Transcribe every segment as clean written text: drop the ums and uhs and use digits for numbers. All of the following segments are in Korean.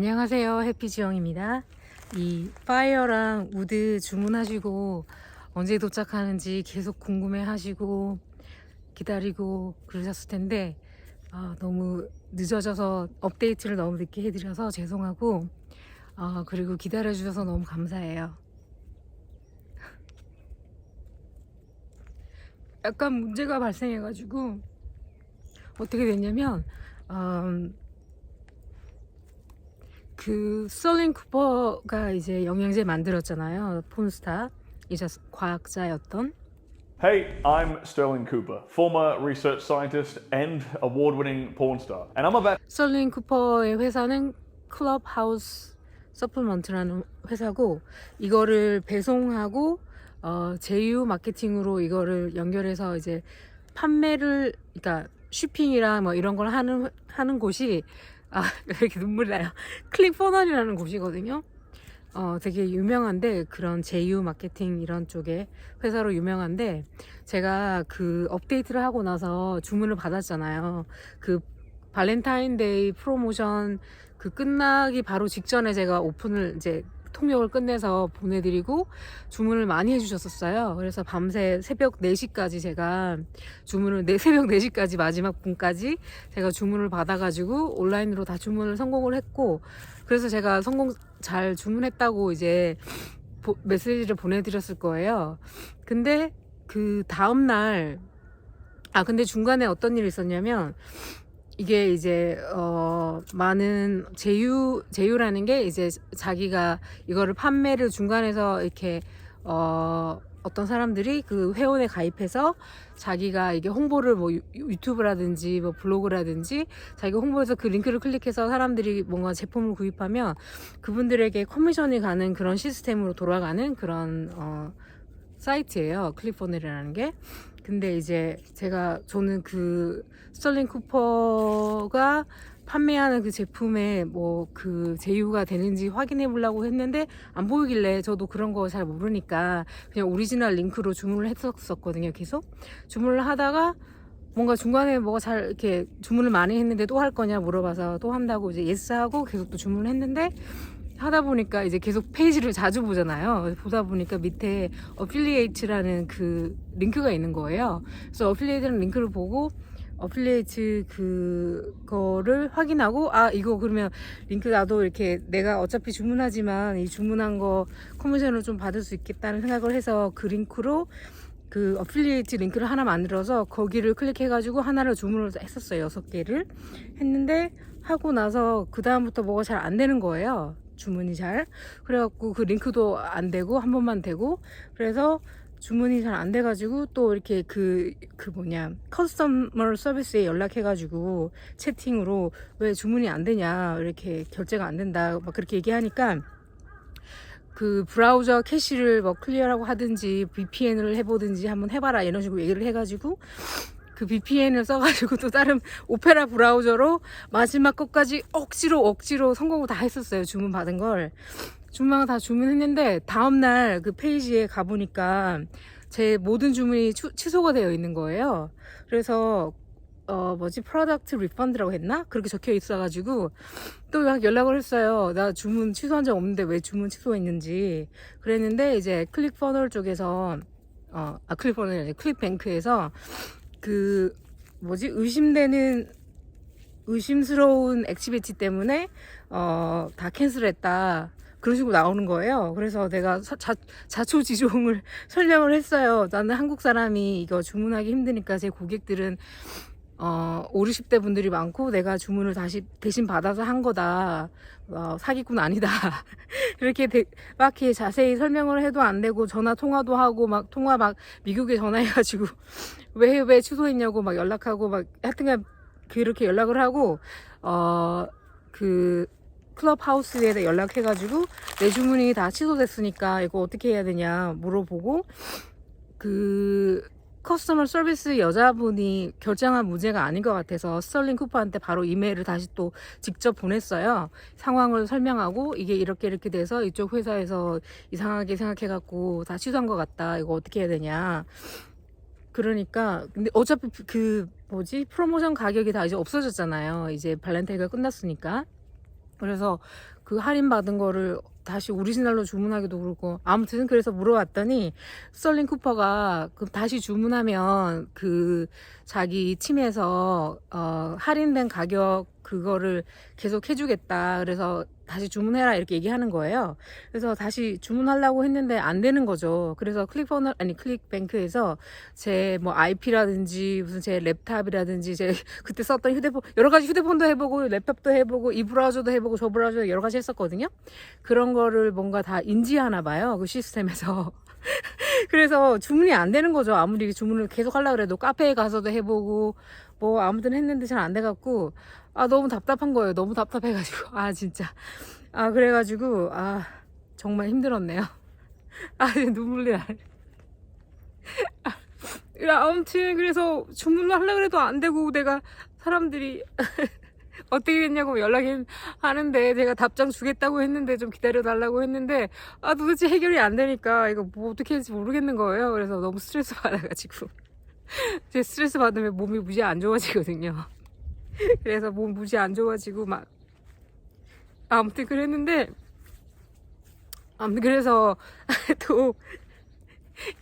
안녕하세요, 해피지영입니다. 이 파이어랑 우드 주문하시고 언제 도착하는지 계속 궁금해 하시고 기다리고 그러셨을 텐데 너무 늦어져서 업데이트를 너무 늦게 해드려서 죄송하고 그리고 기다려 주셔서 너무 감사해요. 약간 문제가 발생해 가지고 어떻게 됐냐면 그 스털링 쿠퍼가 이제 영양제 만들었잖아요. 폰스타 이제 과학자였던. Hey, I'm Sterling Cooper, former research scientist and award-winning porn star. And I'm about 스털링 쿠퍼의 회사는 클럽하우스 서플먼트라는 회사고, 이거를 배송하고 제휴 마케팅으로 이거를 연결해서 이제 판매를, 그러니까 쇼핑이랑 뭐 이런 걸 하는 곳이 왜 이렇게 눈물이 나요. 클릭퍼널이라는 곳이거든요. 되게 유명한데, 그런 제휴 마케팅 이런 쪽에 회사로 유명한데, 제가 그 업데이트를 하고 나서 주문을 받았잖아요. 그 발렌타인데이 프로모션 그 끝나기 바로 직전에 제가 오픈을 이제 통역을 끝내서 보내드리고 주문을 많이 해주셨었어요. 그래서 밤새 새벽 4시까지 제가 주문을 새벽 4시까지 마지막 분까지 제가 주문을 받아가지고 온라인으로 다 주문을 성공을 했고, 그래서 제가 성공 잘 주문했다고 이제 메시지를 보내드렸을 거예요. 근데 그 다음날 근데 중간에 어떤 일이 있었냐면, 이게 이제 많은 제휴라는 게 이제 자기가 이거를 판매를 중간에서 이렇게 어떤 사람들이 그 회원에 가입해서 자기가 이게 홍보를 뭐 유튜브라든지 뭐 블로그라든지 자기가 홍보해서 그 링크를 클릭해서 사람들이 뭔가 제품을 구입하면 그분들에게 커미션이 가는 그런 시스템으로 돌아가는 그런 사이트예요, 클릭퍼널이라는 게. 근데 이제 저는 그 스털링 쿠퍼가 판매하는 그 제품에 뭐 그 제휴가 되는지 확인해 보려고 했는데 안 보이길래, 저도 그런 거 잘 모르니까 그냥 오리지널 링크로 주문을 했었거든요. 계속 주문을 하다가 뭔가 중간에 뭐가 잘 이렇게 주문을 많이 했는데 또 할 거냐 물어봐서 또 한다고 이제 예스 하고 계속 또 주문을 했는데, 하다 보니까 이제 계속 페이지를 자주 보잖아요. 보다 보니까 밑에 어필리에이트라는 그 링크가 있는 거예요. 그래서 어필리에이트라는 링크를 보고 어필리에이트 그거를 확인하고, 이거 그러면 링크 나도 이렇게 내가 어차피 주문하지만 이 주문한 거 커미션을 좀 받을 수 있겠다는 생각을 해서 그 링크로 그 어필리에이트 링크를 하나 만들어서 거기를 클릭해가지고 하나를 주문을 했었어요. 6개를 했는데, 하고 나서 그 다음부터 뭐가 잘 안 되는 거예요. 주문이 잘. 그래갖고 그 링크도 안 되고 한 번만 되고, 그래서 주문이 잘 안 돼가지고 또 이렇게 커스터머 서비스에 연락해가지고 채팅으로 왜 주문이 안 되냐, 이렇게 결제가 안 된다 막 그렇게 얘기하니까, 그 브라우저 캐시를 뭐 클리어라고 하든지 VPN을 해보든지 한번 해봐라 이런 식으로 얘기를 해가지고 그 VPN을 써가지고 또 다른 오페라 브라우저로 마지막 것까지 억지로 성공을 다 했었어요. 주문 받은 걸. 주문을 다 주문했는데 다음날 그 페이지에 가보니까 제 모든 주문이 취소가 되어 있는 거예요. 그래서 프로덕트 리펀드라고 했나? 그렇게 적혀 있어가지고 또 막 연락을 했어요. 나 주문 취소한 적 없는데 왜 주문 취소했는지. 그랬는데 이제 클릭퍼널 쪽에서 클릭퍼널이 아니라 클릭뱅크에서 의심스러운 액티비티 때문에 다 캔슬했다, 그런 식으로 나오는 거예요. 그래서 내가 자초지종을 설명을 했어요. 나는 한국 사람이 이거 주문하기 힘드니까 제 고객들은 5, 60대 분들이 많고 내가 주문을 다시 대신 받아서 한 거다. 사기꾼 아니다. 이렇게 막 자세히 설명을 해도 안 되고 전화 통화도 하고 막 미국에 전화해가지고 왜 취소했냐고 막 연락하고 막 하여튼간 그렇게 연락을 하고 그 클럽하우스에 연락해가지고 내 주문이 다 취소됐으니까 이거 어떻게 해야 되냐 물어보고, 그 커스터머 서비스 여자분이 결정한 문제가 아닌 것 같아서 스털링 쿠퍼한테 바로 이메일을 다시 또 직접 보냈어요. 상황을 설명하고 이게 이렇게 돼서 이쪽 회사에서 이상하게 생각해갖고 다 취소한 것 같다, 이거 어떻게 해야 되냐. 그러니까 근데 어차피 프로모션 가격이 다 이제 없어졌잖아요. 이제 발렌타인가 끝났으니까. 그래서 그 할인 받은 거를 다시 오리지널로 주문하기도 그렇고 아무튼 그래서 물어봤더니 스털링 쿠퍼가 그 다시 주문하면 그 자기 팀에서 할인된 가격 그거를 계속 해주겠다. 그래서 다시 주문해라 이렇게 얘기하는 거예요. 그래서 다시 주문하려고 했는데 안 되는 거죠. 그래서 클릭뱅크에서 제 뭐 IP라든지 무슨 제 랩탑이라든지 제 그때 썼던 휴대폰 여러 가지 휴대폰도 해보고 랩탑도 해보고 이 브라우저도 해보고 저 브라우저 여러 가지 했었거든요. 그런 거를 뭔가 다 인지하나 봐요. 그 시스템에서. 그래서 주문이 안 되는 거죠. 아무리 주문을 계속 하려고 그래도 카페에 가서도 해보고 뭐 아무튼 했는데 잘 안 돼갖고 너무 답답한 거예요. 너무 답답해가지고 진짜 그래가지고 정말 힘들었네요. 눈물이 나네. 아무튼 그래서 주문을 하려고 해도 안 되고 내가 사람들이 어떻게 됐냐고 연락이 하는데 제가 답장 주겠다고 했는데 좀 기다려 달라고 했는데 도대체 해결이 안 되니까 이거 뭐 어떻게 할지 모르겠는 거예요. 그래서 너무 스트레스 받아가지고 제 스트레스 받으면 몸이 무지 안 좋아지거든요. 그래서 몸 무지 안 좋아지고 막 아무튼 그랬는데 그래서 또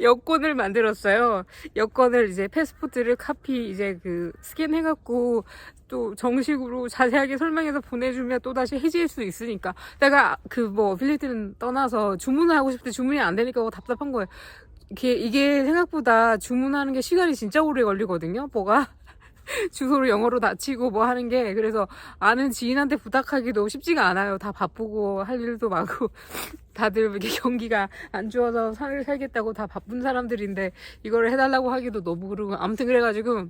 여권을 만들었어요. 여권을 이제 패스포트를 카피 이제 그 스캔해갖고 또 정식으로 자세하게 설명해서 보내주면 또 다시 해지할 수 있으니까 내가 그 뭐 필리핀 떠나서 주문을 하고 싶은데 주문이 안 되니까 답답한 거예요. 이게 생각보다 주문하는 게 시간이 진짜 오래 걸리거든요. 뭐가 주소를 영어로 다 치고 뭐 하는 게 그래서 아는 지인한테 부탁하기도 쉽지가 않아요. 다 바쁘고 할 일도 많고 다들 이렇게 경기가 안 좋아서 살겠다고 다 바쁜 사람들인데 이거를 해달라고 하기도 너무 그러고 아무튼 그래가지고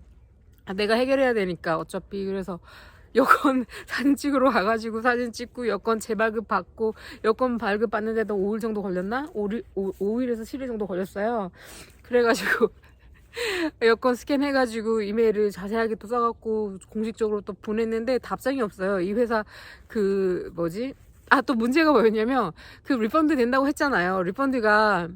내가 해결해야 되니까 어차피 그래서 여권 사진 찍으러 가가지고 사진 찍고 여권 재발급 받고 여권 발급 받는데도 5일 정도 걸렸나? 5일에서 7일 정도 걸렸어요. 그래가지고 여권 스캔해가지고 이메일을 자세하게 또 써갖고 공식적으로 또 보냈는데 답장이 없어요. 이 회사 그 뭐지? 또 문제가 뭐였냐면 그 리펀드 된다고 했잖아요. 리펀드가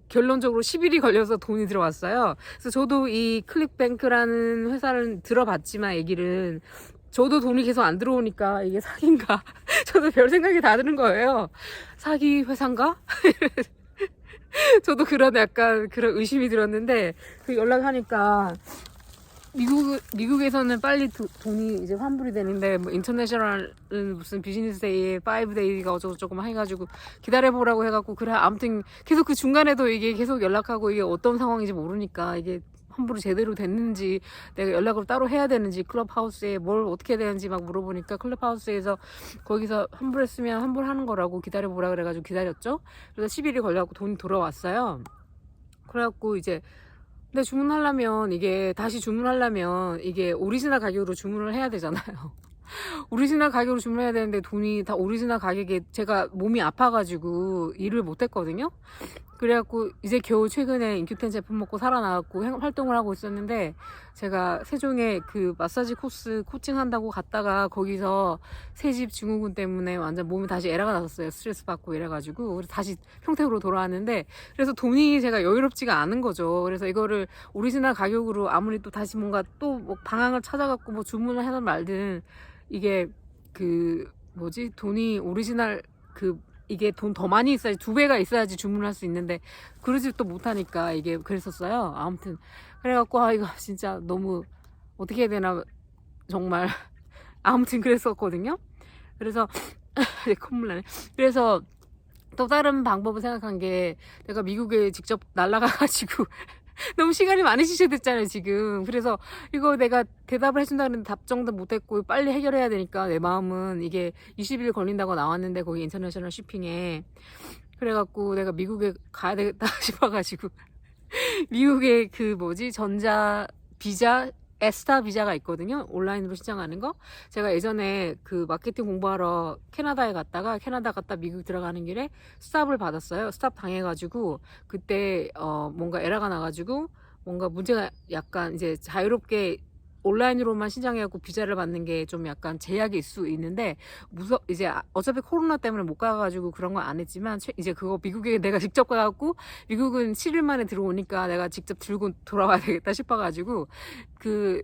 결론적으로 10일이 걸려서 돈이 들어왔어요. 그래서 저도 이 클릭뱅크라는 회사를 들어봤지만 얘기를 저도 돈이 계속 안 들어오니까 이게 사기인가? 저도 별 생각이 다 드는 거예요. 사기 회사인가? 저도 약간 그런 의심이 들었는데 그 연락하니까 미국에서는 빨리 돈이 이제 환불이 되는데 뭐 인터내셔널 무슨 비즈니스 데이에 5데이가 어쩌고저쩌고 해가지고 기다려보라고 해갖고 그래 아무튼 계속 그 중간에도 이게 계속 연락하고 이게 어떤 상황인지 모르니까 이게 환불이 제대로 됐는지 내가 연락을 따로 해야 되는지 클럽하우스에 뭘 어떻게 해야 되는지 막 물어보니까 클럽하우스에서 거기서 환불했으면 환불하는 거라고 기다려보라 그래가지고 기다렸죠. 그래서 10일이 걸려갖고 돈이 돌아왔어요. 그래갖고 이제 근데 주문하려면 이게 다시 주문하려면 이게 오리지널 가격으로 주문을 해야 되잖아요. 오리지널 가격으로 주문해야 되는데 돈이 다 오리지널 가격에 제가 몸이 아파가지고 일을 못했거든요. 그래갖고 이제 겨우 최근에 인큐텐 제품 먹고 살아나갖고 활동을 하고 있었는데 제가 세종에 그 마사지 코스 코칭한다고 갔다가 거기서 새집 증후군 때문에 완전 몸이 다시 에러가 났었어요. 스트레스 받고 이래가지고 그래서 다시 평택으로 돌아왔는데 그래서 돈이 제가 여유롭지가 않은 거죠. 그래서 이거를 오리지널 가격으로 아무리 또 다시 뭔가 또 뭐 방향을 찾아갖고 뭐 주문을 하든 말든 이게 그 뭐지 돈이 오리지널 이게 돈 더 많이 있어야지 2배가 있어야지 주문할 수 있는데 그러지 또 못하니까 이게 그랬었어요. 아무튼 그래갖고 이거 진짜 너무 어떻게 해야 되나 정말 아무튼 그랬었거든요. 그래서 콧물 나네. 그래서 또 다른 방법을 생각한 게 내가 미국에 직접 날아가가지고 너무 시간이 많이 지체됐잖아요 지금. 그래서 이거 내가 대답을 해준다는 답정도 못했고 빨리 해결해야 되니까 내 마음은 이게 20일 걸린다고 나왔는데 거기 인터내셔널 쇼핑에 그래갖고 내가 미국에 가야 되겠다 싶어가지고 미국에 그 뭐지 전자 비자 에스타 비자가 있거든요. 온라인으로 신청하는 거. 제가 예전에 그 마케팅 공부하러 캐나다 갔다 미국 들어가는 길에 스탑을 받았어요. 스탑 당해가지고 그때 뭔가 에러가 나가지고 뭔가 문제가 약간 이제 자유롭게 온라인으로만 신청해갖고 비자를 받는 게 좀 약간 제약이 있을 수 있는데 이제 어차피 코로나 때문에 못 가가지고 그런 건 안 했지만 이제 그거 미국에 내가 직접 가갖고 미국은 7일 만에 들어오니까 내가 직접 들고 돌아와야 되겠다 싶어가지고 그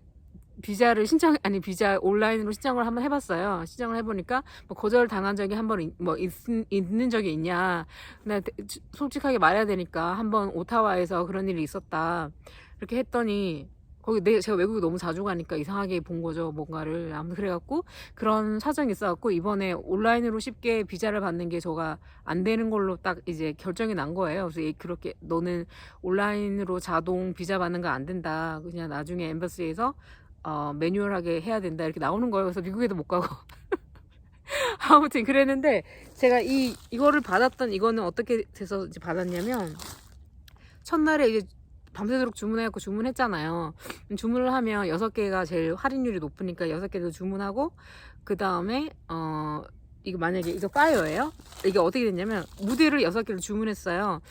비자 온라인으로 신청을 한번 해봤어요. 신청을 해보니까 뭐 거절 당한 적이 한 번 있는 적이 있냐. 근데 솔직하게 말해야 되니까 한번 오타와에서 그런 일이 있었다. 이렇게 했더니 제가 외국에 너무 자주 가니까 이상하게 본 거죠, 뭔가를. 아무튼 그래갖고 그런 사정이 있어갖고 이번에 온라인으로 쉽게 비자를 받는 게 저가 안 되는 걸로 딱 이제 결정이 난 거예요. 그래서 그렇게 너는 온라인으로 자동 비자 받는 거 안 된다. 그냥 나중에 엠버시에서 매뉴얼하게 해야 된다. 이렇게 나오는 거예요. 그래서 미국에도 못 가고. 아무튼 그랬는데 제가 이거를 이거는 어떻게 돼서 이제 받았냐면 첫날에 이제 밤새도록 주문해갖고 주문했잖아요. 주문을 하면 6개가 제일 할인율이 높으니까 6개도 주문하고 그 다음에 이거 만약에 이거 파이어예요. 이게 어떻게 됐냐면 무드를 6개를 주문했어요.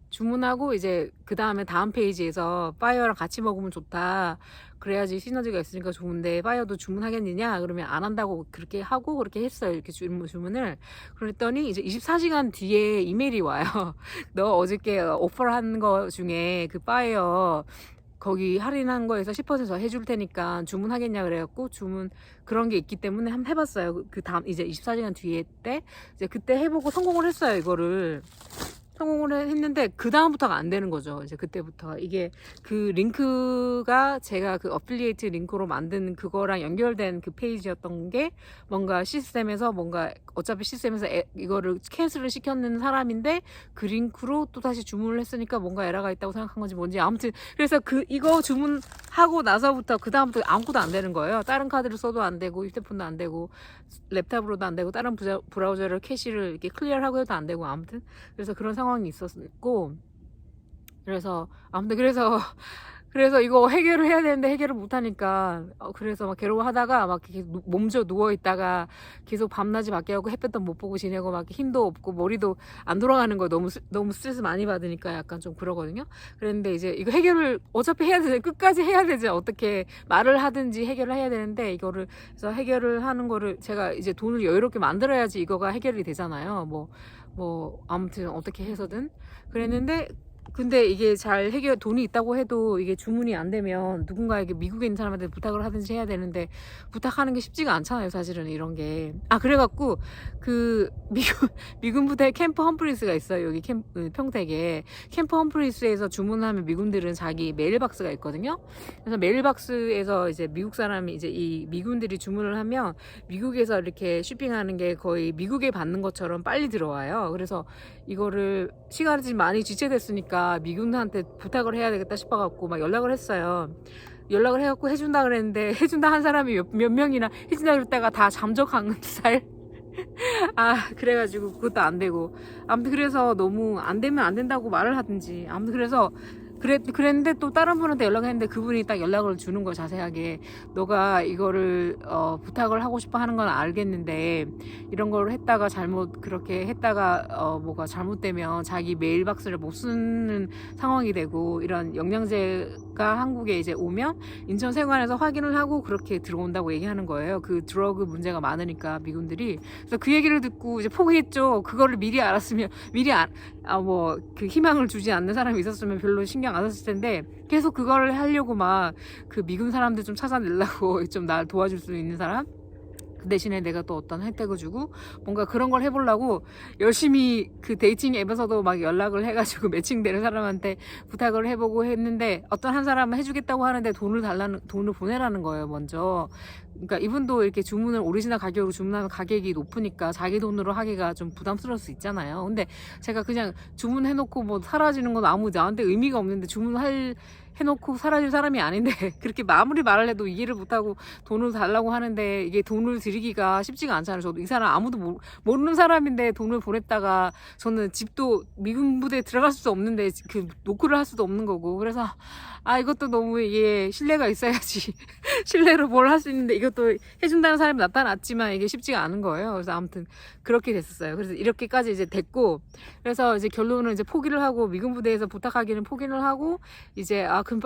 주문하고 이제 그 다음에 다음 페이지에서 파이어랑 같이 먹으면 좋다. 그래야지 시너지가 있으니까 좋은데 파이어도 주문하겠느냐? 그러면 안 한다고 그렇게 하고 그렇게 했어요. 이렇게 주문을. 그랬더니 이제 24시간 뒤에 이메일이 와요. 너 어저께 오퍼한 거 중에 그 파이어 거기 할인한 거에서 10% 해줄 테니까 주문하겠냐 그래갖고 그런 게 있기 때문에 한번 해봤어요. 그 다음 이제 24시간 뒤에 이제 그때 해보고 성공을 했어요. 이거를. 성공을 했는데 그 다음부터가 안 되는 거죠. 이제 그때부터 이게 그 링크가 제가 그 어필리에이트 링크로 만든 그거랑 연결된 그 페이지였던 게 뭔가 시스템에서 어차피 시스템에서 이거를 캔슬을 시켰는 사람인데 그 링크로 또 다시 주문을 했으니까 뭔가 에러가 있다고 생각한 건지 뭔지 아무튼 그래서 이거 주문하고 나서부터 그 다음부터 아무것도 안 되는 거예요. 다른 카드를 써도 안 되고 휴대폰도 안 되고 랩탑으로도 안 되고 다른 브라우저를 캐시를 이렇게 클리어하고 해도 안 되고 아무튼 그래서 그런 상황이 있었고 그래서 이거 해결을 해야 되는데 해결을 못하니까 그래서 막 괴로워하다가 막 이렇게 몸져 누워있다가 계속 밤낮이 바뀌어갖고 햇볕도 못 보고 지내고 막 힘도 없고 머리도 안 돌아가는 거예요. 너무 스트레스 많이 받으니까 약간 좀 그러거든요. 그랬는데 이제 이거 해결을 어차피 해야 되잖아요. 끝까지 해야 되죠. 어떻게 말을 하든지 해결을 해야 되는데 이거를 그래서 해결을 하는 거를 제가 이제 돈을 여유롭게 만들어야지 이거가 해결이 되잖아요. 아무튼 어떻게 해서든 그랬는데 근데 이게 돈이 있다고 해도 이게 주문이 안 되면 누군가에게 미국에 있는 사람한테 부탁을 하든지 해야 되는데 부탁하는 게 쉽지가 않잖아요, 사실은 이런 게. 그래갖고 그 미군 부대 캠프 험프리스가 있어요, 여기 평택에. 캠프 험프리스에서 주문하면 미군들은 자기 메일박스가 있거든요. 그래서 메일박스에서 이제 미국 사람이 이제 이 미군들이 주문을 하면 미국에서 이렇게 쇼핑하는 게 거의 미국에 받는 것처럼 빨리 들어와요. 그래서 이거를 시간이 많이 지체됐으니까 미군한테 부탁을 해야 되겠다 싶어갖고 막 연락을 했어요. 연락을 해갖고 해준다 그랬는데 해준다 한 사람이 몇 명이나 해준다 그랬다가 다 잠적한 스타일. 그래가지고 그것도 안 되고 아무튼 그래서 너무 안 되면 안 된다고 말을 하든지 아무튼 그래서 그랬는데 또 다른 분한테 연락했는데 그분이 딱 연락을 주는 거예요. 자세하게 너가 이거를 부탁을 하고 싶어 하는 건 알겠는데 이런 걸 했다가 그렇게 했다가 뭐가 잘못되면 자기 메일박스를 못 쓰는 상황이 되고 이런 영양제가 한국에 이제 오면 인천세관에서 확인을 하고 그렇게 들어온다고 얘기하는 거예요. 그 드러그 문제가 많으니까 미군들이. 그래서 그 얘기를 듣고 이제 포기했죠. 그거를 미리 알았으면 그 희망을 주지 않는 사람이 있었으면 별로 신경 안 썼을 텐데 계속 그거를 하려고 막 그 미군 사람들 좀 찾아내려고 좀 날 도와줄 수 있는 사람 그 대신에 내가 또 어떤 혜택을 주고 뭔가 그런 걸 해보려고 열심히 그 데이팅 앱에서도 막 연락을 해가지고 매칭되는 사람한테 부탁을 해보고 했는데 어떤 한 사람은 해주겠다고 하는데 돈을 보내라는 거예요, 먼저. 그러니까 이분도 이렇게 주문을 오리지널 가격으로 주문하면 가격이 높으니까 자기 돈으로 하기가 좀 부담스러울 수 있잖아요. 근데 제가 그냥 주문해놓고 뭐 사라지는 건 나한테 의미가 없는데 해놓고 사라질 사람이 아닌데 그렇게 아무리 말을 해도 이해를 못하고 돈을 달라고 하는데 이게 돈을 드리기가 쉽지가 않잖아요. 저도 이 사람 아무도 모르는 사람인데 돈을 보냈다가 저는 집도 미군 부대에 들어갈 수도 없는데 그 노크를 할 수도 없는 거고 그래서 이것도 너무 이게 신뢰가 있어야지 신뢰로 뭘 할 수 있는데 이것도 해준다는 사람이 나타났지만 이게 쉽지가 않은 거예요. 그래서 아무튼 그렇게 됐었어요. 그래서 이렇게까지 이제 됐고 그래서 이제 결론은 이제 포기를 하고 미군 부대에서 부탁하기는 포기를 하고 이제 그럼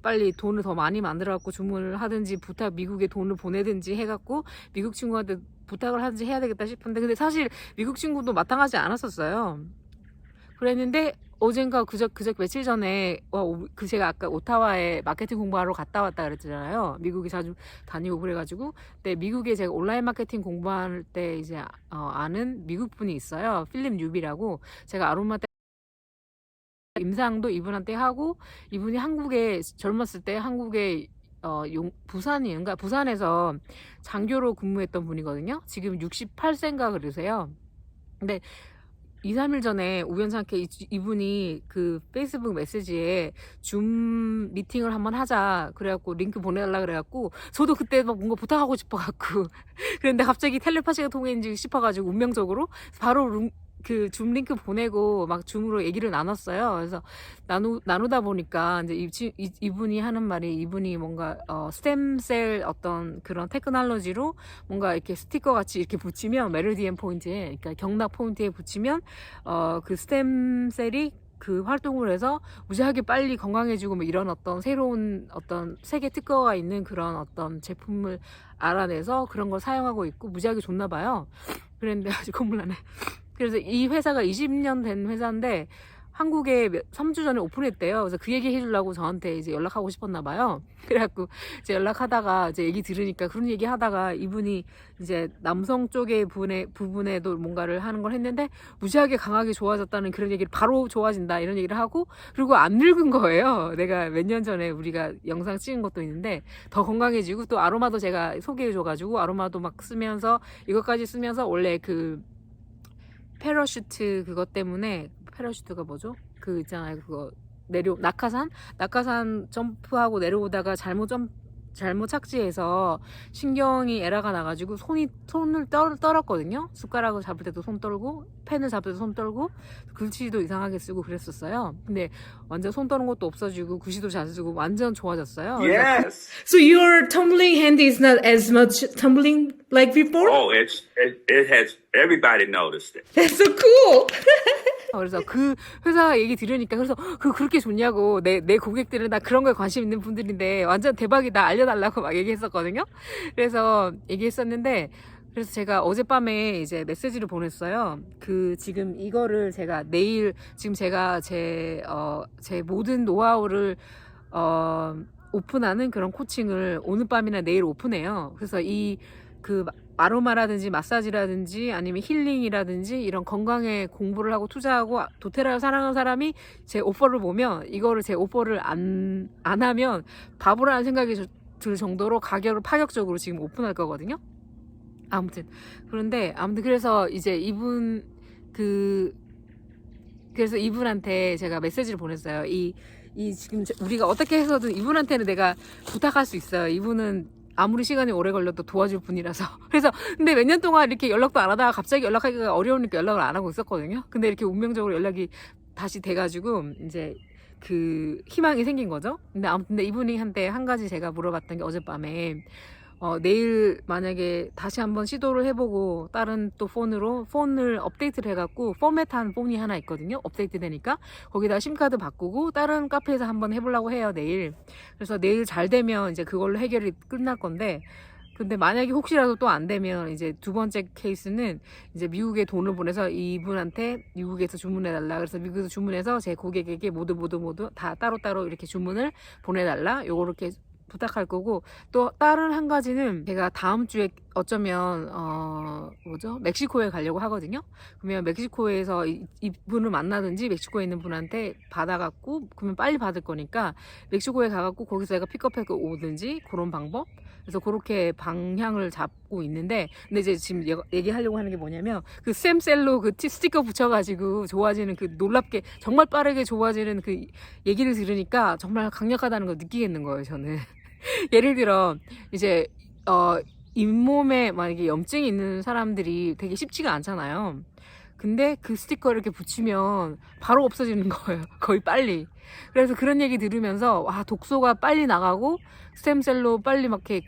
빨리 돈을 더 많이 만들어갖고 주문을 하든지 미국에 돈을 보내든지 해갖고 미국 친구한테 부탁을 하든지 해야 되겠다 싶은데 근데 사실 미국 친구도 마땅하지 않았었어요. 그랬는데 어젠가 그저 며칠 전에 그 제가 아까 오타와에 마케팅 공부하러 갔다 왔다 그랬잖아요. 미국에 자주 다니고 그래가지고 근데 미국에 제가 온라인 마케팅 공부할 때 이제 아는 미국 분이 있어요. 필립 뉴비라고. 제가 아로마 때 임상도 이분한테 하고 이분이 한국에 젊었을 때 한국에 부산인가 부산에서 장교로 근무했던 분이거든요. 지금 68세인가 그러세요. 근데 2, 3일 전에 우연찮게 이분이 그 페이스북 메시지에 줌 미팅을 한번 하자 그래갖고 링크 보내달라 그래갖고 저도 그때 막 뭔가 부탁하고 싶어갖고 그런데 갑자기 텔레파시가 통했는지 싶어가지고 운명적으로 바로 그 줌 링크 보내고 막 줌으로 얘기를 나눴어요. 그래서 나누다 보니까 이제 이분이 하는 말이 이분이 뭔가 스템셀 어떤 그런 테크놀로지로 뭔가 이렇게 스티커 같이 이렇게 붙이면 메르디안 포인트에 그러니까 경락 포인트에 붙이면 그 스템셀이 그 활동을 해서 무지하게 빨리 건강해지고 뭐 이런 어떤 새로운 어떤 세계 특허가 있는 그런 어떤 제품을 알아내서 그런 걸 사용하고 있고 무지하게 좋나 봐요. 그랬는데 아주 콧물나네. 그래서 이 회사가 20년 된 회사인데 한국에 3주 전에 오픈했대요. 그래서 그 얘기 해주려고 저한테 이제 연락하고 싶었나 봐요. 그래갖고 이제 연락하다가 이제 얘기 들으니까 그런 얘기 하다가 이분이 이제 남성 쪽의 부분에도 뭔가를 하는 걸 했는데 무지하게 강하게 좋아졌다는 그런 얘기를 바로 좋아진다 이런 얘기를 하고 그리고 안 늙은 거예요. 내가 몇 년 전에 우리가 영상 찍은 것도 있는데 더 건강해지고 또 아로마도 제가 소개해줘가지고 아로마도 막 쓰면서 이것까지 쓰면서 원래 그 패러슈트 그것 때문에 패러슈트가 뭐죠? 그 있잖아요. 그거 낙하산 점프하고 내려오다가 잘못 착지해서 신경이 에러가 나가지고 손을 떨었거든요. 숟가락을 잡을 때도 손 떨고 펜을 잡을 때도 손 떨고 글씨도 이상하게 쓰고 그랬었어요. 근데 완전 손 떠는 것도 없어지고 글씨도 잘 쓰고 완전 좋아졌어요. Yes. So your tumbling hand is not as much tumbling like before? Oh, it has everybody noticed it. That's so cool. 그래서 그 회사 얘기 들으니까 그래서 그렇게 좋냐고 내 고객들은 다 그런 거에 관심 있는 분들인데 완전 대박이다 알려달라고 막 얘기했었거든요. 그래서 얘기했었는데 그래서 제가 어젯밤에 이제 메시지를 보냈어요. 그 지금 이거를 제가 내일 지금 제가 제 모든 노하우를 오픈하는 그런 코칭을 오늘 밤이나 내일 오픈해요. 그래서 그 아로마라든지 마사지라든지 아니면 힐링이라든지 이런 건강에 공부를 하고 투자하고 도테라를 사랑하는 사람이 제 오퍼를 보면 이거를 제 오퍼를 안 하면 바보라는 생각이 들 정도로 가격을 파격적으로 지금 오픈할 거거든요. 아무튼 그래서 이제 그래서 이분한테 제가 메시지를 보냈어요. 지금 우리가 어떻게 해서든 이분한테는 내가 부탁할 수 있어요. 이분은 아무리 시간이 오래 걸려도 도와줄 분이라서. 그래서 근데 몇 년 동안 이렇게 연락도 안 하다가 갑자기 연락하기가 어려우니까 연락을 안 하고 있었거든요. 근데 이렇게 운명적으로 연락이 다시 돼가지고 이제 그 희망이 생긴 거죠. 근데 이분이 한테 한 가지 제가 물어봤던 게 어젯밤에 내일 만약에 다시 한번 시도를 해보고 다른 또 폰을 업데이트를 해갖고 포맷한 폰이 하나 있거든요. 업데이트 되니까 거기다 심카드 바꾸고 다른 카페에서 한번 해보려고 해요. 내일. 그래서 내일 잘 되면 이제 그걸로 해결이 끝날 건데 근데 만약에 혹시라도 또 안 되면 이제 두 번째 케이스는 이제 미국에 돈을 보내서 이분한테 미국에서 주문해달라. 그래서 미국에서 주문해서 제 고객에게 모두 다 따로따로 이렇게 주문을 보내달라. 요거 이렇게 부탁할 거고 또 다른 한 가지는 제가 다음 주에 어쩌면 멕시코에 가려고 하거든요. 그러면 멕시코에서 이분을 만나든지 멕시코에 있는 분한테 받아갖고 그러면 빨리 받을 거니까 멕시코에 가갖고 거기서 내가 픽업해서 오든지 그런 방법. 그래서 그렇게 방향을 잡고 있는데 근데 이제 지금 얘기하려고 하는 게 뭐냐면 그 스템셀로 그 스티커 붙여가지고 좋아지는 그 놀랍게 정말 빠르게 좋아지는 그 얘기를 들으니까 정말 강력하다는 걸 느끼겠는 거예요. 저는 예를 들어 이제 잇몸에 만약에 염증이 있는 사람들이 되게 쉽지가 않잖아요. 근데 그 스티커를 이렇게 붙이면 바로 없어지는 거예요. 거의 빨리. 그래서 그런 얘기 들으면서 와 독소가 빨리 나가고 스템셀로 빨리 막 이렇게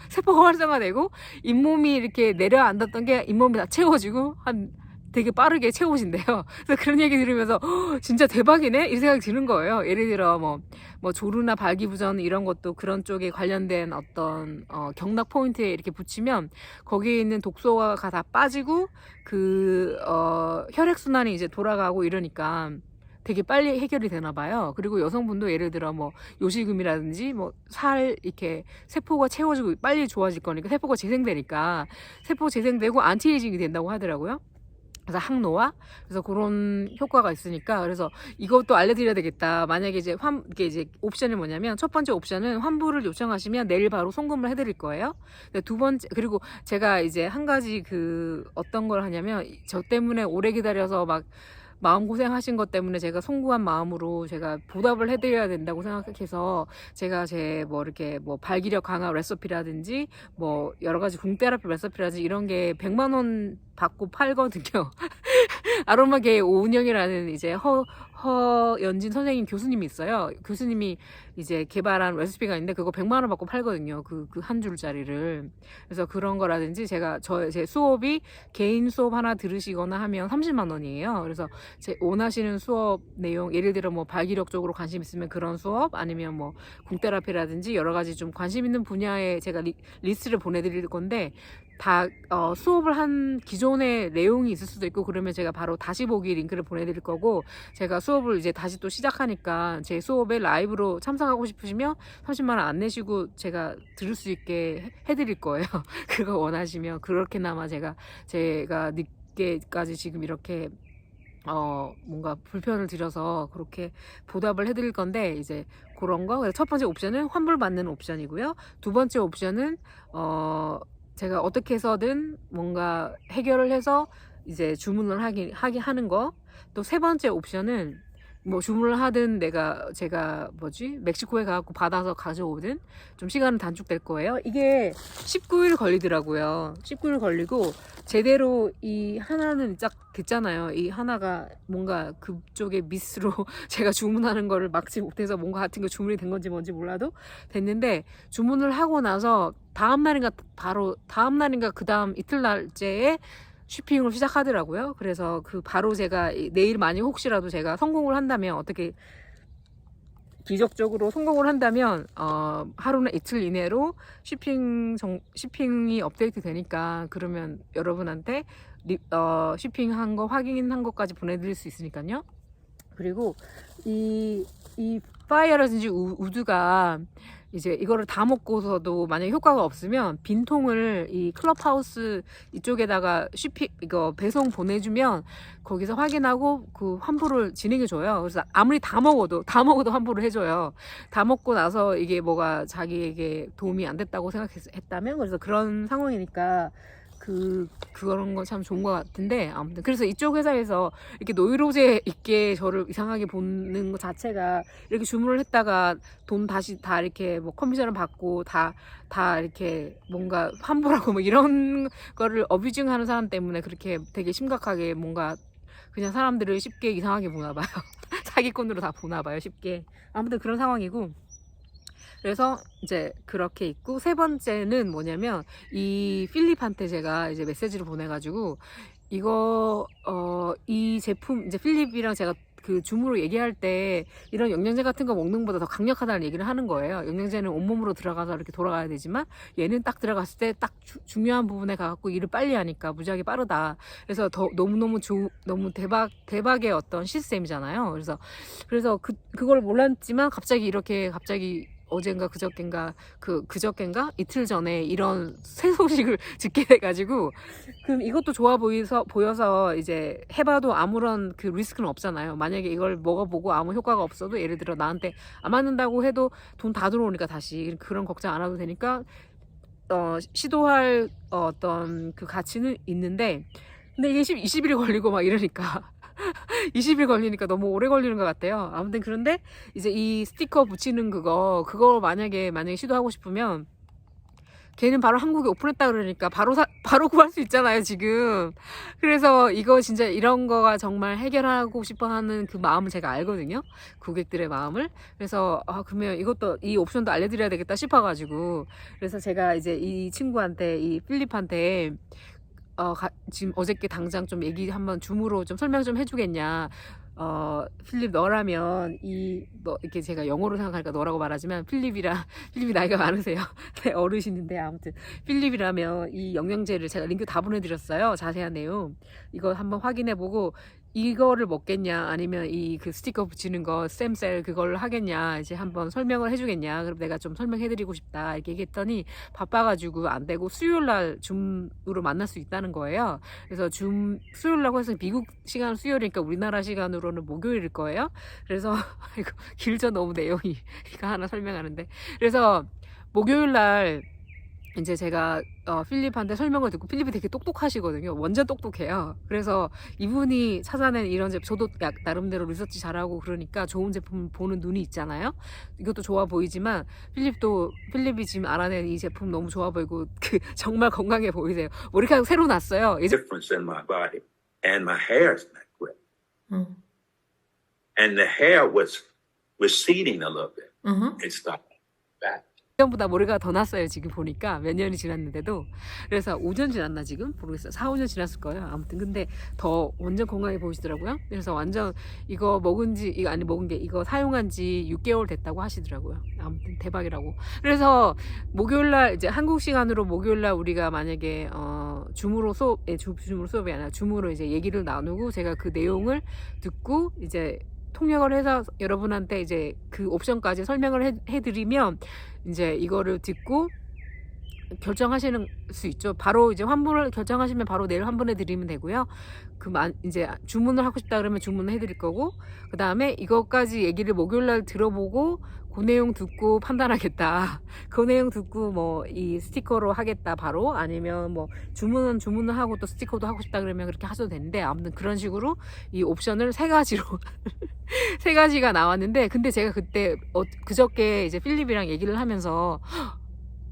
세포가 활성화되고 잇몸이 이렇게 내려앉았던 게 잇몸이 다 채워지고 한 되게 빠르게 채우신대요. 그래서 그런 얘기 들으면서 진짜 대박이네 이 생각이 드는 거예요. 예를 들어 뭐 조루나 발기부전 이런 것도 그런 쪽에 관련된 어떤 경락 포인트에 이렇게 붙이면 거기에 있는 독소가 다 빠지고 그 혈액 순환이 이제 돌아가고 이러니까 되게 빨리 해결이 되나 봐요. 그리고 여성분도 예를 들어 뭐 요실금이라든지 뭐 살 이렇게 세포가 채워지고 빨리 좋아질 거니까 세포가 재생되니까 세포 재생되고 안티에이징이 된다고 하더라고요. 그래서 항노화, 그래서 그런 효과가 있으니까 그래서 이것도 알려드려야 되겠다. 만약에 이제 이게 이제 옵션이 뭐냐면 첫 번째 옵션은 환불을 요청하시면 내일 바로 송금을 해드릴 거예요. 두 번째 그리고 제가 이제 한 가지 어떤 걸 하냐면 저 때문에 오래 기다려서 막 마음고생 하신 것 때문에 제가 송구한 마음으로 제가 보답을 해드려야 된다고 생각해서 제가 뭐 이렇게 뭐 발기력 강화 레시피라든지 뭐 여러 가지 궁테라피 레시피라든지 이런 게 100만 원 받고 팔거든요. 아로마계의 오은영이라는 이제 허연진 선생님 교수님이 있어요. 교수님이 이제 개발한 레시피가 있는데 그거 100만 원 받고 팔거든요. 그 한 줄짜리를. 그래서 그런 거라든지 제 수업이 개인 수업 하나 들으시거나 하면 30만 원이에요. 그래서 제 원하시는 수업 내용, 예를 들어 뭐 발기력 쪽으로 관심 있으면 그런 수업, 아니면 뭐 궁테라피라든지 여러 가지 좀 관심 있는 분야에 제가 리스트를 보내드릴 건데 다 수업을 한 기존의 내용이 있을 수도 있고 그러면 제가 바로 다시 보기 링크를 보내드릴 거고, 제가 수업을 이제 다시 또 시작하니까 제 수업에 라이브로 참석하고 싶으시면 30만 원 안 내시고 제가 들을 수 있게 해드릴 거예요. 그거 원하시면. 그렇게나마 제가 늦게까지 지금 이렇게 뭔가 불편을 드려서 그렇게 보답을 해드릴 건데, 이제 그런 거. 그래서 첫 번째 옵션은 환불받는 옵션이고요. 두 번째 옵션은 제가 어떻게 해서든 뭔가 해결을 해서 이제 주문을 하게 하는 거. 또 세 번째 옵션은 뭐 주문을 하든 제가 멕시코에 가갖고 받아서 가져오든 좀 시간은 단축될 거예요. 이게 19일 걸리더라고요. 19일 걸리고 제대로 이 하나는 딱 됐잖아요. 이 하나가 뭔가 그쪽에 미스로 제가 주문하는 거를 막지 못해서 뭔가 같은 거 주문이 된 건지 뭔지 몰라도 됐는데, 주문을 하고 나서 다음날인가 그 다음 이틀날째에 쇼핑을 시작하더라고요. 그래서 바로 제가 내일 만약 혹시라도 제가 성공을 한다면, 어떻게 기적적으로 성공을 한다면 하루나 이틀 이내로 쇼핑이 업데이트 되니까, 그러면 여러분한테 쇼핑한 거 확인한 것까지 보내드릴 수 있으니까요. 그리고 이 파이어라든지 우드가 이제 이거를 다 먹고서도 만약에 효과가 없으면 빈통을 이 클럽하우스 이쪽에다가 이거 배송 보내주면 거기서 확인하고 그 환불을 진행해줘요. 그래서 아무리 다 먹어도 환불을 해줘요. 다 먹고 나서 이게 뭐가 자기에게 도움이 안 됐다고 생각했다면, 그래서 그런 상황이니까 그런 거 참 좋은 것 같은데, 아무튼 그래서 이쪽 회사에서 이렇게 노이로제 있게 저를 이상하게 보는 것 자체가, 이렇게 주문을 했다가 돈 다시 다 이렇게 뭐 커미션을 받고 다 이렇게 뭔가 환불하고 뭐 이런 거를 어뷰징하는 사람 때문에 그렇게 되게 심각하게 뭔가 그냥 사람들을 쉽게 이상하게 보나 봐요. 사기꾼으로 다 보나 봐요, 쉽게. 아무튼 그런 상황이고, 그래서 이제 그렇게 있고, 세 번째는 뭐냐면 이 필립한테 제가 이제 메시지를 보내가지고 이 제품 이제 필립이랑 제가 그 줌으로 얘기할 때 이런 영양제 같은 거 먹는 것보다 더 강력하다는 얘기를 하는 거예요. 영양제는 온몸으로 들어가서 이렇게 돌아가야 되지만 얘는 딱 들어갔을 때 딱 중요한 부분에 가갖고 일을 빨리 하니까 무지하게 빠르다. 그래서 너무 대박의 어떤 시스템이잖아요. 그래서 그걸 몰랐지만 갑자기 어젠가 그저껜가 이틀 전에 이런 새 소식을 듣게 돼가지고, 그럼 이것도 좋아 보여서 이제 해봐도 아무런 그 리스크는 없잖아요. 만약에 이걸 먹어보고 아무 효과가 없어도, 예를 들어 나한테 안 맞는다고 해도 돈 다 들어오니까 다시 그런 걱정 안 해도 되니까 시도할 어떤 그 가치는 있는데, 근데 이게 20일이 걸리고 막 이러니까 20일 걸리니까 너무 오래 걸리는 것 같아요. 아무튼 그런데 이제 이 스티커 붙이는 그거 만약에 시도하고 싶으면, 걔는 바로 한국에 오픈했다 그러니까 바로 구할 수 있잖아요, 지금. 그래서 이거 진짜 이런 거가 정말 해결하고 싶어 하는 그 마음을 제가 알거든요. 고객들의 마음을. 그래서 그러면 이 옵션도 알려드려야 되겠다 싶어가지고, 그래서 제가 이제 이 친구한테, 이 필립한테 지금 어저께 당장 좀 얘기 한번 줌으로 좀 설명 좀 해주겠냐. 필립 너라면 너 이렇게 제가 영어로 생각하니까 너라고 말하지만 필립이 나이가 많으세요. 네, 어르신인데 아무튼 필립이라면 이 영양제를 제가 링크 다 보내드렸어요. 자세한 내용 이거 한번 확인해보고 이거를 먹겠냐 아니면 이 그 스티커 붙이는 거 스템셀 그걸 하겠냐 이제 한번 설명을 해주겠냐. 그럼 내가 좀 설명해드리고 싶다 이렇게 얘기했더니 바빠가지고 안 되고 수요일날 줌으로 만날 수 있다는 거예요. 그래서 수요일라고 해서 미국 시간 수요일이니까 우리나라 시간으로는 목요일일 거예요. 그래서 이거 길죠 너무 내용이 이거 하나 설명하는데 그래서 목요일날 이제 제가 필립한테 설명을 듣고 필립이 되게 똑똑하시거든요. 완전 똑똑해요. 그래서 이분이 찾아낸 이런 제품 저도 나름대로 리서치 잘하고 그러니까 좋은 제품 보는 눈이 있잖아요. 이것도 좋아 보이지만 필립이 지금 알아낸 이 제품 너무 좋아 보이고 정말 건강해 보이세요. 머리카락 새로 났어요. 이제 Difference in my body, and my hair's not gray. And the hair was receding a little bit. It stopped back. 예전보다 머리가 더 났어요. 지금 보니까 몇 년이 지났는데도. 그래서 5년 지났나 지금? 모르겠어요. 4, 5년 지났을 거예요. 아무튼 근데 더 완전 건강해 보이시더라고요. 그래서 완전 이거 이거 사용한 지 6개월 됐다고 하시더라고요. 아무튼 대박이라고. 그래서 목요일날 이제 한국 시간으로 목요일날 우리가 만약에 줌으로 수업이 아니라 줌으로 이제 얘기를 나누고 제가 그 내용을 듣고 이제 통역을 해서 여러분한테 이제 그 옵션까지 설명을 해드리면 이제 이거를 듣고 결정하시는 수 있죠. 바로 이제 환불을 결정하시면 바로 내일 환불해 드리면 되고요. 이제 주문을 하고 싶다 그러면 주문을 해드릴 거고 그 다음에 이것까지 얘기를 목요일날 들어보고 그 내용 듣고 판단하겠다. 그 내용 듣고 뭐 이 스티커로 하겠다 바로 아니면 뭐 주문을 하고 또 스티커도 하고 싶다 그러면 그렇게 하셔도 되는데 아무튼 그런 식으로 이 옵션을 3가지로 3가지가 나왔는데 근데 제가 그때 그저께 이제 필립이랑 얘기를 하면서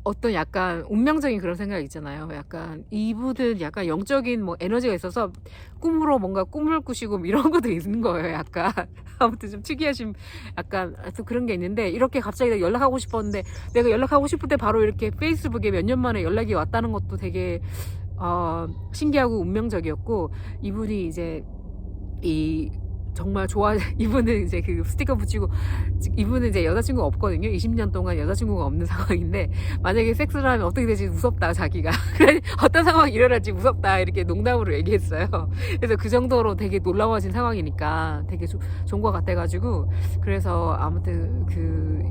어떤 약간 운명적인 그런 생각이 있잖아요. 약간 이분은 약간 영적인 뭐 에너지가 있어서 꿈으로 뭔가 꿈을 꾸시고 뭐 이런 것도 있는 거예요. 약간 아무튼 좀 특이하신 약간 그런 게 있는데 이렇게 갑자기 내가 연락하고 싶었는데 내가 연락하고 싶을 때 바로 이렇게 페이스북에 몇 년 만에 연락이 왔다는 것도 되게 신기하고 운명적이었고 이분이 이제 정말 이분은 이제 그 스티커 붙이고 이분은 이제 여자친구가 없거든요. 20년 동안 여자친구가 없는 상황인데 만약에 섹스를 하면 어떻게 되지 무섭다 자기가 어떤 상황이 일어날지 무섭다 이렇게 농담으로 얘기했어요. 그래서 그 정도로 되게 놀라워진 상황이니까 되게 좋은 것 같아가지고 그래서 아무튼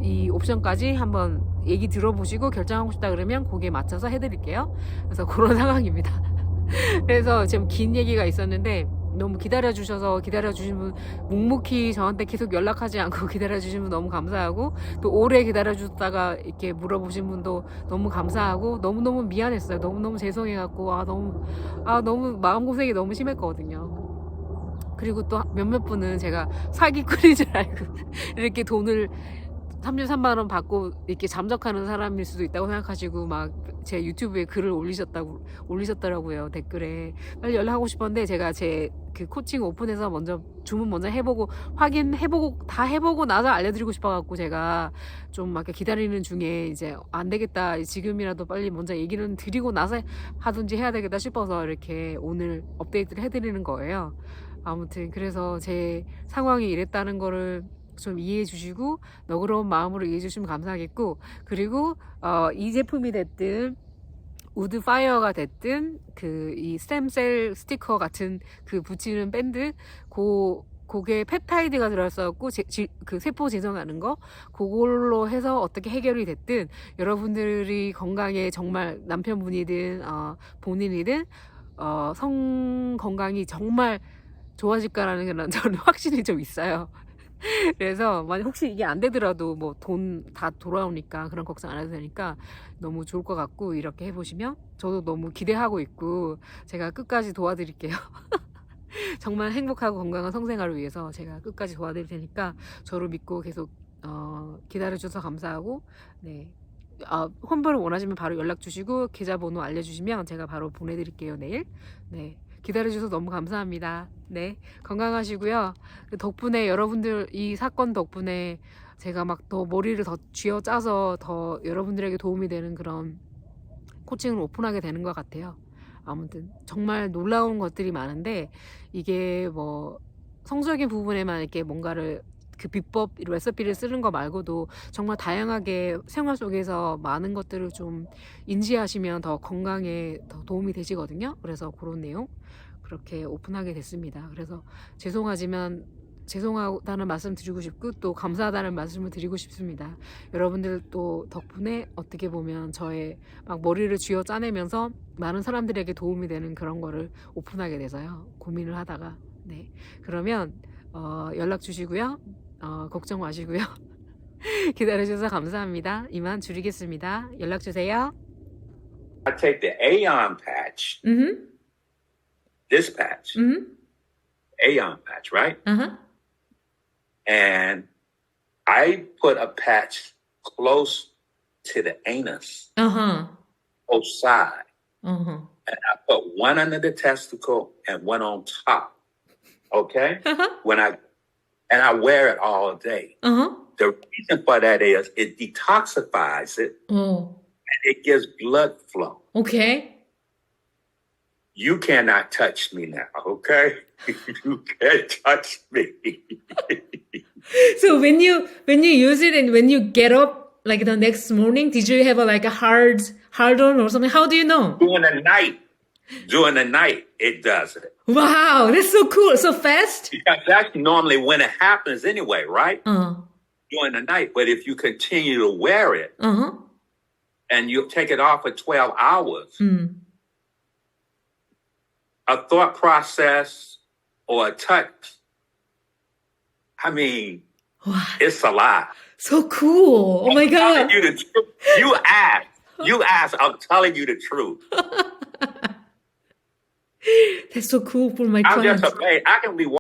이 옵션까지 한번 얘기 들어보시고 결정하고 싶다 그러면 거기에 맞춰서 해드릴게요. 그래서 그런 상황입니다. 그래서 지금 긴 얘기가 있었는데 너무 기다려주신 분 묵묵히 저한테 계속 연락하지 않고 기다려주신 분 너무 감사하고 또 오래 기다려주다가 이렇게 물어보신 분도 너무 감사하고 너무너무 미안했어요. 너무너무 죄송해갖고 너무 마음고생이 너무 심했거든요. 그리고 또 몇몇 분은 제가 사기꾼인 줄 알고 이렇게 돈을 33만원 받고 이렇게 잠적하는 사람일 수도 있다고 생각하시고 막 제 유튜브에 글을 올리셨더라고요. 댓글에 빨리 연락하고 싶었는데 제가 제 그 코칭 오픈해서 주문 먼저 해보고 다 해보고 나서 알려드리고 싶어갖고 제가 좀 막 기다리는 중에 이제 안 되겠다 지금이라도 빨리 먼저 얘기를 드리고 나서 하든지 해야 되겠다 싶어서 이렇게 오늘 업데이트를 해드리는 거예요. 아무튼 그래서 제 상황이 이랬다는 거를 좀 이해해 주시고 너그러운 마음으로 이해해 주시면 감사하겠고 그리고 이 제품이 됐든 우드 파이어가 됐든 이 스템셀 스티커 같은 붙이는 밴드 그게 펩타이드가 들어있었고 그 세포 재생하는 거 그걸로 해서 어떻게 해결이 됐든 여러분들이 건강에 정말 남편분이든 본인이든 성 건강이 정말 좋아질까라는 그런 저는 확신이 좀 있어요. 그래서 만약 혹시 이게 안 되더라도 뭐 돈 다 돌아오니까 그런 걱정 안 해도 되니까 너무 좋을 것 같고 이렇게 해보시면 저도 너무 기대하고 있고 제가 끝까지 도와드릴게요. 정말 행복하고 건강한 성생활을 위해서 제가 끝까지 도와드릴 테니까 저를 믿고 계속 기다려주셔서 감사하고 네. 환불을 원하시면 바로 연락 주시고 계좌번호 알려주시면 제가 바로 보내드릴게요. 내일. 네. 기다려주셔서 너무 감사합니다. 네. 건강하시고요. 덕분에 여러분들 이 사건 덕분에 제가 막 더 머리를 더 쥐어짜서 더 여러분들에게 도움이 되는 그런 코칭을 오픈하게 되는 것 같아요. 아무튼 정말 놀라운 것들이 많은데 이게 뭐 성적인 부분에만 이렇게 뭔가를 그 비법 레시피를 쓰는 거 말고도 정말 다양하게 생활 속에서 많은 것들을 좀 인지하시면 더 건강에 더 도움이 되시거든요. 그래서 그런 내용 그렇게 오픈하게 됐습니다. 그래서 죄송하다는 말씀 드리고 싶고 또 감사하다는 말씀을 드리고 싶습니다. 여러분들 또 덕분에 어떻게 보면 저의 막 머리를 쥐어 짜내면서 많은 사람들에게 도움이 되는 그런 거를 오픈하게 돼서요. 고민을 하다가 네. 그러면 연락 주시고요. 걱정 마시고요. 기다려주셔서 감사합니다. 이만 줄이겠습니다. 연락 주세요. I take the Aeon patch, Mm-hmm. this patch, Mm-hmm. Aeon patch, right? Uh-huh. And I put a patch close to the anus, Uh-huh. both sides. Uh-huh. And I put one under the testicle and one on top. Okay? Uh-huh. And I wear it all day. Uh-huh. The reason for that is it detoxifies it Oh. and it gives blood flow. Okay. You cannot touch me now, okay? You can't touch me. So when you use it and when you get up like the next morning, did you have a hard on or something? How do you know? During the night, it does it. Wow, that's so cool. So fast? Because that's normally when it happens anyway, right? Uh-huh. During the night. But if you continue to wear it Uh-huh. and you take it off for 12 hours, Mm. a thought process or a touch, I mean, Wow. it's a lie. So cool. Oh my I'm telling God. you the truth. You ask, I'm telling you the truth. That's so cool for my I'm clients. just amazed. I can be